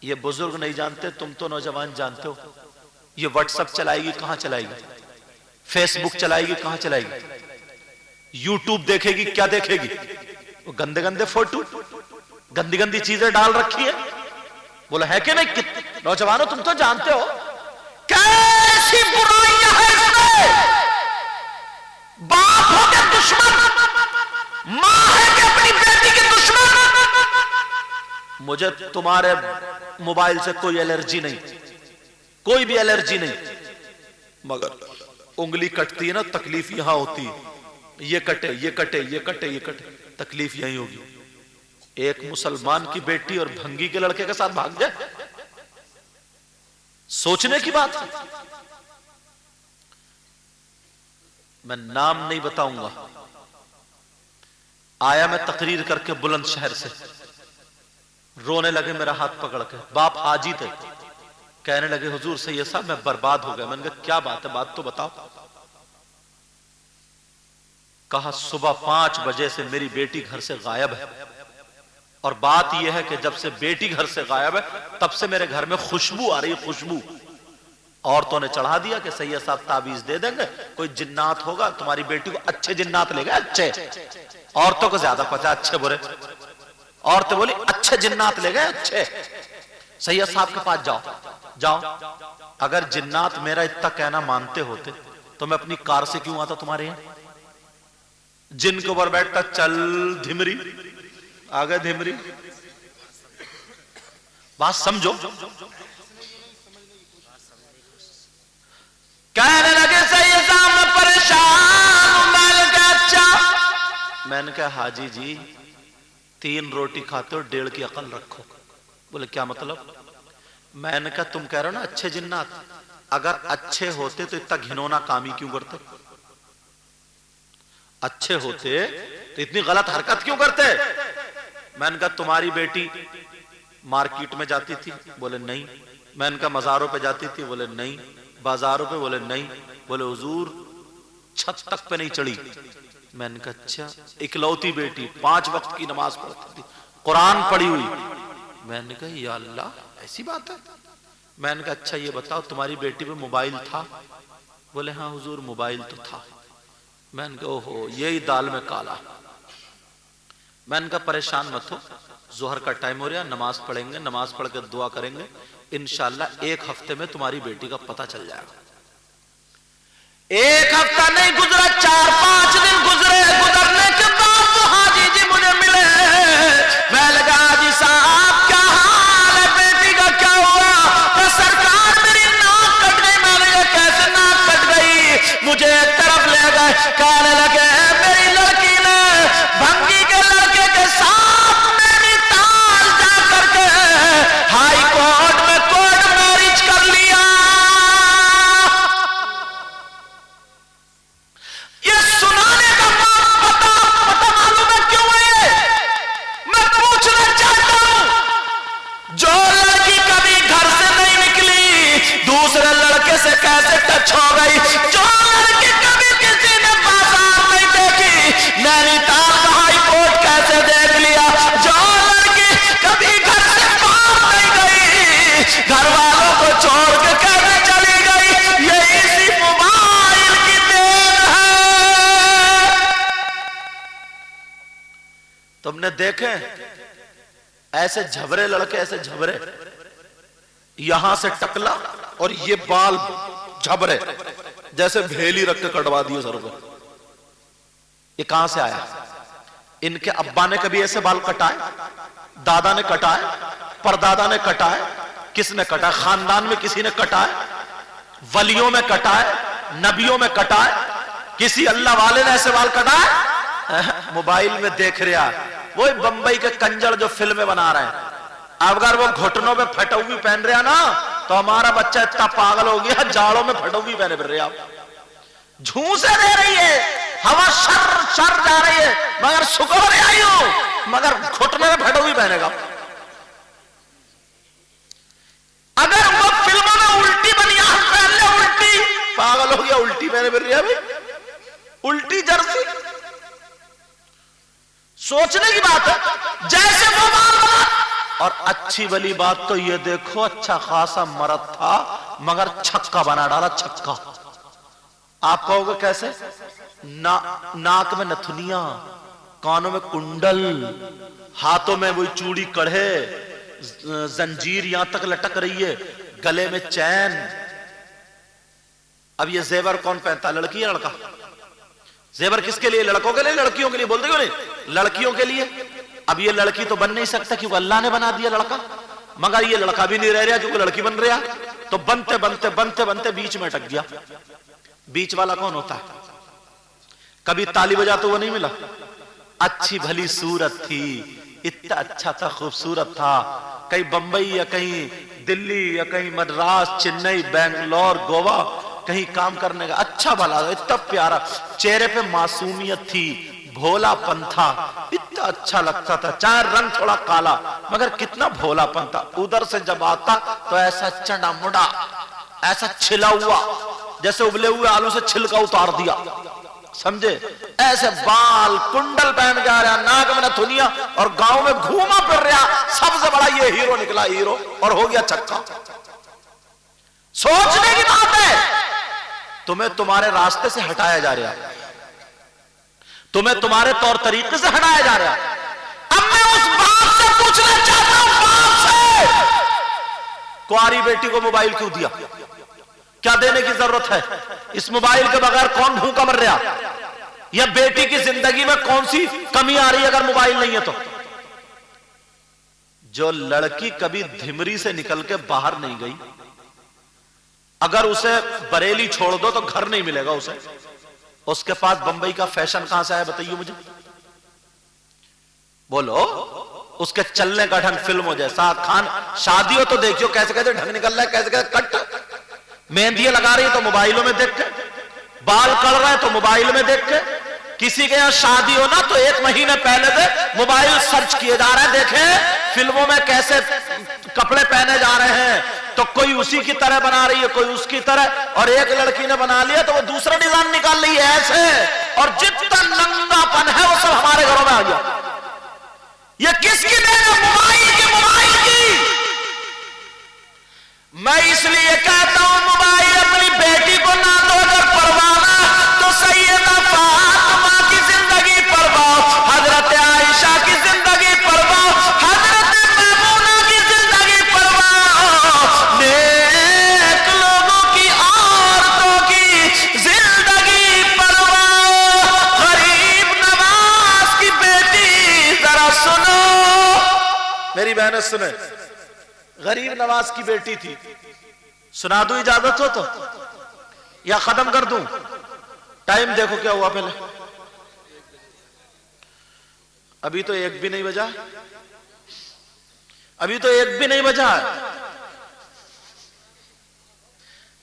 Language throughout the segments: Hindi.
ये बुजुर्ग नहीं जानते, तुम तो नौजवान जानते हो। ये व्हाट्सएप चलाएगी कहां चलाएगी, फेसबुक चलाएगी कहां चलाएगी, यूट्यूब देखेगी क्या देखेगी, वो गंदे गंदे फोटो गंदी गंदी चीजें डाल रखी है। बोला है कि नहीं? नौजवानों तुम तो जानते हो कैसी बुराइयां है इसमें। बाप हो के दुश्मन, मां है कि अपनी बेटी के दुश्मन। मुझे तुम्हारे मोबाइल से कोई एलर्जी नहीं, कोई भी एलर्जी नहीं, मगर उंगली कटती है ना, तकलीफ यहां होती है। ये कटे ये कटे ये कटे ये कटे, तकलीफ यही होगी। एक मुसलमान की बेटी और भंगी के लड़के के साथ भाग जाए, सोचने की बात है। मैं नाम नहीं बताऊंगा। आया मैं तकरीर करके बुलंदशहर से, रोने लगे मेरा हाथ पकड़ के। बाप हाजी थे, कहने लगे हुजूर सैयद साहब मैं बर्बाद हो गया। मैंने कहा क्या बात है, बात तो बताओ। कहा सुबह 5 बजे से मेरी बेटी घर से गायब है, और बात यह है कि जब से बेटी घर से गायब है तब से मेरे घर में खुशबू आ रही है, खुशबू। औरतों ने चढ़ा दिया कि सैयद साहब ताबीज दे देंगे, कोई जिन्नात होगा, तुम्हारी बेटी को अच्छे जिन्नात ले गए, अच्छे। औरतों को ज्यादा पता अच्छे बुरे। औरतें बोली अच्छे जिन्नात ले गए, अच्छे। सैयद साहब के पास जाओ जाओ। अगर जिन्नात मेरा इतना कहना मानते होते तो मैं अपनी कार से क्यों आता तुम्हारे यहां? जिन के ऊपर बैठता, चल धिमरी, आगे धिमरी। बात समझो। कहने लगे सैयद साहब मैं परेशान हूं। मैंने कहा अच्छा। मैंने कहा हाजी जी 3 रोटी खाते हो, 1.5 की अकल रखो। बोले क्या मतलब? मैंने कहा तुम कह रहे हो ना अच्छे जिन्नात, अगर अच्छे होते तो इतना घिनौना काम ही क्यों करते? अच्छे होते तो इतनी गलत हरकत क्यों करते? मैंने कहा तुम्हारी बेटी मार्केट में जाती थी? बोले नहीं। मैंने कहा मजारों पे जाती थी? बोले नहीं। बाजारों पे? बोले नहीं। बोले हुजूर छत तक पे नहीं चढ़ी। मैंने कहा अच्छा। इकलौती बेटी, 5 वक्त की नमाज पढ़ती थी, कुरान पढ़ी हुई। मैंने कहा या अल्लाह ऐसी बात है? मैंने कहा अच्छा ये बताओ तुम्हारी बेटी पे मोबाइल था? बोले हाँ हुजूर मोबाइल तो था। मैंने कहा ओहो यही दाल में काला। मैंने कहा परेशान मत हो, जोहर का टाइम हो रहा, नमाज पढ़ेंगे, नमाज पढ़ के दुआ करेंगे, इंशाल्लाह 1 हफ्ते में तुम्हारी बेटी का पता चल जाएगा। 1 हफ्ता नहीं गुजरा, 4-5 दिन गुजरे। गुजरने के बाद तो हाजी जी मुझे मिले। मैं लगा हाजी साहब क्या हाल है, बेटी का क्या हुआ? तो सरकार मेरी नाक कट गई। मैंने कहा कैसे नाक कट गई? मुझे एक तरफ ले गए, कहने लगे मेरी लड़की ने भंगी के लड़के के साथ नैनीताल जा करके हाई कोर्ट में कोर्ट मैरिज कर लिया। ये सुनाने का पता मालूम है क्यों है? मैं पूछना चाहता हूं, जो लड़की कभी घर से नहीं निकली दूसरे लड़के से कैसे टच हो गई? जो लड़की कभी किसी ने बाजार नहीं देखी नैनीताल का हाई कोर्ट कैसे देख लिया? जो लड़की कभी घर से बाहर नहीं गई, घर वालों को छोड़ के कैसे चली गई? ये इसी मोबाइल की देन है। तुमने देखे ऐसे झबरे लड़के, ऐसे झबरे, यहां से टकला और ये बाल झबरे जैसे भेली रख के कटवा दिए सर को। ये कहां से आया? इनके अब्बा ने कभी ऐसे बाल कटाए? दादा ने कटाए? परदादा ने कटाए? किसने कटाए? खानदान में किसी ने कटाए? वलियों में कटाए? नबियों में कटाए? किसी अल्लाह वाले ने ऐसे बाल कटाए? मोबाइल में देख रहा वो बंबई के कंजर जो फिल्में बना रहे हैं। अगर वो घुटनों पे फटौवी पहन रहा ना तो हमारा बच्चा इतना पागल हो गया, जाड़ों में फटौवी पहने फिर रहे। झूसे दे रही है, हवा शर जा रही है, मगर सुखो रे आई हो, मगर घुटने में फटौवी पहनेगा। अगर वो फिल्मों में उल्टी बनियान पहन ले, उल्टी, पागल हो गया, उल्टी पहने फिर रही है, उल्टी जर्सी। सोचने की बात है। जैसे वो बाल बना और अच्छी भली बात तो ये देखो, अच्छा खासा मर्द था मगर छक्का बना डाला, छक्का। आप कहोगे कैसे? नाक में नथुनिया, कानों में कुंडल, हाथों में वही चूड़ी कढ़े, जंजीर यहां तक लटक रही है, गले में चैन। अब ये जेवर कौन पहनता, लड़की या लड़का? जेवर किसके लिए? लड़कों के लिए, लड़कियों के लिए? बोलते क्यों नहीं? लड़कियों के लिए। अब ये लड़की तो बन नहीं सकता क्योंकि अल्लाह ने बना दिया लड़का, मगर ये लड़का भी नहीं रह रहा क्योंकि लड़की बन रहा। तो बनते बनते बनते बनते बीच में अटक गया। बीच वाला कौन होता है? कभी ताली बजाते हुए नहीं मिला। अच्छी भली सूरत थी, इतना अच्छा था, खूबसूरत था, कहीं बंबई या कहीं दिल्ली या कहीं मद्रास, चेन्नई, बेंगलोर, गोवा कहीं काम करने का, अच्छा भला, इतना प्यारा, चेहरे पे मासूमियत थी, भोलापन था, इतना अच्छा लगता था, चाहे रंग थोड़ा काला मगर कितना भोलापन था। उधर से जब आता तो ऐसा चना मुड़ा, ऐसा छिला हुआ, जैसे उबले हुए आलू से छिलका उतार दिया, समझे? ऐसे बाल, कुंडल पहन के आ रहा, नाक में नथुनिया, और गांव में घूमा फिर रहा। सबसे बड़ा ये हीरो निकला, हीरो, और हो गया छक्का। सोचने की बात है, तुम्हें तुम्हारे रास्ते से हटाया जा रहा, तुम्हें तुम्हारे तौर तरीके से हटाया जा रहा। अब मैं उस बाप से पूछना चाहता हूं, बाप से, कुंवारी बेटी को मोबाइल क्यों दिया? क्या देने की जरूरत है? इस मोबाइल के बगैर कौन भूखा मर रहा? या बेटी की जिंदगी में कौन सी कमी आ रही है अगर मोबाइल नहीं है तो? जो लड़की कभी धिमरी से निकल के बाहर नहीं गई, अगर उसे बरेली छोड़ दो तो घर नहीं मिलेगा उसे। उसके पास बंबई का फैशन कहां से आया बताइए मुझे? बोलो। उसके चलने का ढंग फिल्मों जैसा। खान शादी हो तो देखियो कैसे कैसे ढंग निकल रहा है, कैसे कैसे कट, मेहंदी लगा रही है तो मोबाइलों में देख के, बाल कर रहा है तो मोबाइल में देख के। किसी के यहां शादी हो ना तो 1 महीने पहले से मोबाइल सर्च किए जा रहे हैं, देखें फिल्मों में कैसे कपड़े पहने जा रहे हैं, तो कोई उसी की तरह बना रही है, कोई उसकी तरह, और एक लड़की ने बना लिया तो वो दूसरा डिजाइन निकाल रही है ऐसे, और जितना नंगापन है वो सब हमारे घरों में आ गया। ये किसकी देन है? मोबाइल की, मोबाइल की। मैं इसलिए कहता हूं मोबाइल अपनी बेटी को ना दो, अगर परवाना तो सैयदा फातिमा की जिंदगी परवाह, हजरत आयशा की जिंदगी परवाह, हजरत मैमूना की जिंदगी परवाह, नेक लोगों की, औरतों की जिंदगी परवाह। गरीब नवाज की बेटी जरा सुनो, मेरी बहनें सुने, गरीब नवाज की बेटी थी। सुना दूं इजाजत हो तो, या खत्म कर दूं? टाइम देखो क्या हुआ पहले, अभी तो 1 भी नहीं बजा, अभी तो 1 भी नहीं बजा,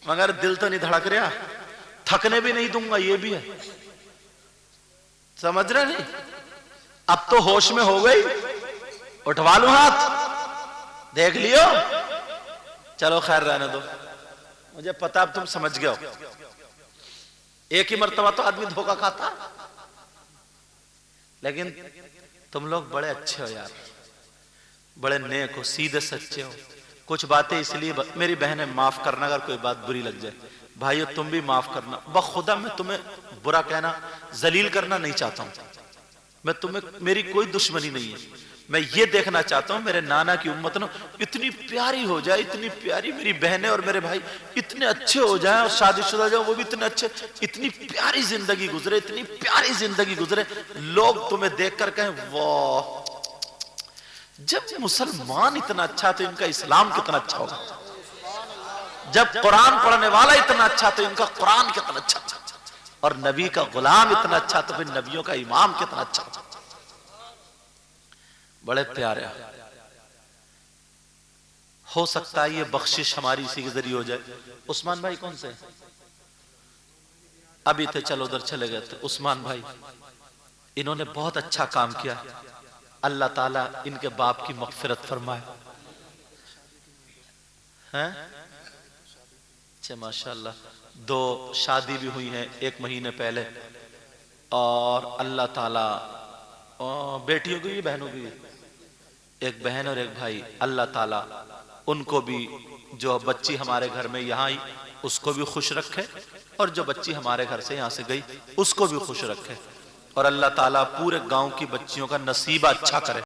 मगर दिल तो नहीं धड़क रहा, थकने भी नहीं दूंगा, ये भी है, समझ रहे नहीं? अब तो होश में हो गई, उठवा लूं हाथ, देख लियो, चलो खैर रहने दो, मुझे पता अब तुम समझ गए हो। एक ही मर्तबा तो आदमी धोखा खाता, लेकिन तुम लोग बड़े अच्छे हो यार, बड़े नेक हो, सीधे सच्चे हो। कुछ बातें इसलिए, मेरी बहनें माफ करना अगर कोई बात बुरी लग जाए, भाइयों तुम भी माफ करना। बखुदा मैं तुम्हें बुरा कहना, जलील करना नहीं चाहता हूं, मैं तुम्हें, मेरी कोई दुश्मनी नहीं है, मैं ये देखना चाहता हूं मेरे नाना की उम्मत ना इतनी प्यारी हो जाए, इतनी प्यारी मेरी बहनें और मेरे भाई इतने अच्छे हो जाएं, और शादीशुदा जो वो भी इतने अच्छे, इतनी प्यारी जिंदगी गुजरे, इतनी प्यारी जिंदगी गुजरे, लोग तुम्हें देखकर कहें वाह, जब मुसलमान इतना अच्छा तो इनका इस्लाम कितना अच्छा होगा, जब कुरान पढ़ने वाला इतना अच्छा तो इनका कुरान कितना अच्छा, और नबी का गुलाम इतना अच्छा तो फिर नबियों का इमाम कितना अच्छा। बड़े प्यारे, हो सकता है ये बख्शिश हमारी इसी के जरिए हो जाए। उस्मान भाई कौन से अभी थे, चलो उधर चले गए थे, उस्मान भाई, इन्होंने बहुत अच्छा काम किया, अल्लाह ताला इनके बाप की मगफिरत फरमाए हैं। अच्छा माशाल्लाह, 2 शादी भी हुई हैं 1 महीने पहले, और अल्लाह ताला बेटियों की भी बहनों की, एक बहन और एक भाई, अल्लाह ताला उनको भी, जो बच्ची हमारे घर में यहाँ आई उसको भी खुश रखे, और जो बच्ची हमारे घर से यहाँ से गई उसको भी खुश रखे, और अल्लाह ताला पूरे गांव की बच्चियों का नसीब अच्छा करे।